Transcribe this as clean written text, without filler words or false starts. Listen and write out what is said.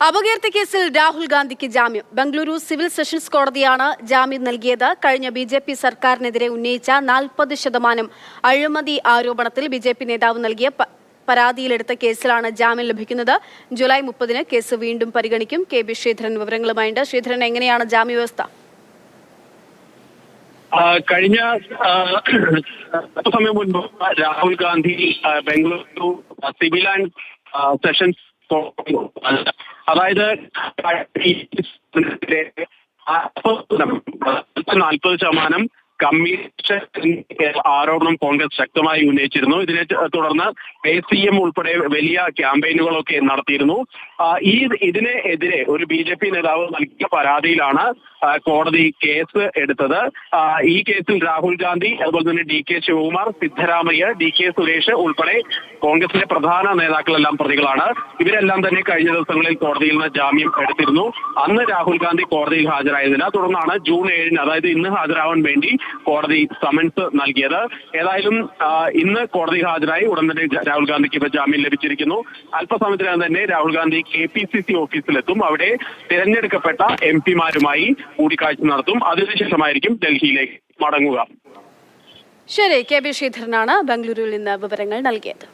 അപകീർത്തി കേസിൽ രാഹുൽ ഗാന്ധിക്ക് ജാമ്യം. ബംഗളൂരു സിവിൽ സെഷൻസ് കോടതിയാണ് ജാമ്യം നൽകിയത്. കഴിഞ്ഞ ബി.ജെ.പി. സർക്കാരിനെതിരെ ഉന്നയിച്ച 40% അഴിമതി ആരോപണത്തിൽ ബി.ജെ.പി. നേതാവ് നൽകിയ പരാതിയിലെടുത്ത കേസിലാണ് ജാമ്യം ലഭിക്കുന്നത്. ജൂലൈ 30-ന് കേസ് വീണ്ടും പരിഗണിക്കും. കെ.ബി. ശ്രീധരൻ വിവരങ്ങളുമായുണ്ട്. ശ്രീധരൻ, എങ്ങനെയാണ് ജാമ്യവ്യവസ്ഥ? കഴിഞ്ഞ സമയം മുൻപ് Rahul Gandhi Bengaluru civil and sessions അതായത് 40% കമ്മീഷൻ ആരോപണം കോൺഗ്രസ് ശക്തമായി ഉന്നയിച്ചിരുന്നു. ഇതിനെ തുടർന്ന് ACM ഉൾപ്പെടെ വലിയ ക്യാമ്പയിനുകളൊക്കെ നടത്തിയിരുന്നു. ഇതിനെതിരെ ഒരു ബി.ജെ.പി. നേതാവ് നൽകിയ പരാതിയിലാണ് കോടതി കേസ് എടുത്തത്. ഈ കേസിൽ രാഹുൽ ഗാന്ധി, അതുപോലെ തന്നെ DK ശിവകുമാർ, സിദ്ധരാമയ്യ, DK സുരേഷ് ഉൾപ്പെടെ കോൺഗ്രസിന്റെ പ്രധാന നേതാക്കളെല്ലാം പ്രതികളാണ്. ഇവരെല്ലാം തന്നെ കഴിഞ്ഞ ദിവസങ്ങളിൽ കോടതിയിൽ നിന്ന് ജാമ്യം എടുത്തിരുന്നു. അന്ന് രാഹുൽ ഗാന്ധി കോടതിയിൽ ഹാജരായതില്ല. തുടർന്നാണ് ജൂൺ 7-ന്, അതായത് ഇന്ന് ഹാജരാവാൻ വേണ്ടി കോടതി സമൻസ് നൽകിയത്. ഏതായാലും ഇന്ന് കോടതി ഹാജരായി. ഉടൻ തന്നെ രാഹുൽ ഗാന്ധിക്ക് ഇപ്പോൾ ജാമ്യം ലഭിച്ചിരിക്കുന്നു. അല്പസമയത്തിനകം തന്നെ രാഹുൽ ഗാന്ധി KPCC ഓഫീസിലെത്തും. അവിടെ തിരഞ്ഞെടുക്കപ്പെട്ട MP-മാരുമായി കൂടിക്കാഴ്ച നടത്തും. അതിനുശേഷമായിരിക്കും ഡൽഹിയിലേക്ക് മടങ്ങുക. ശരി, കെ.ബി. ശ്രീധരനാണ് ബംഗളൂരുവിൽ നിന്ന് വിവരങ്ങൾ നൽകിയത്.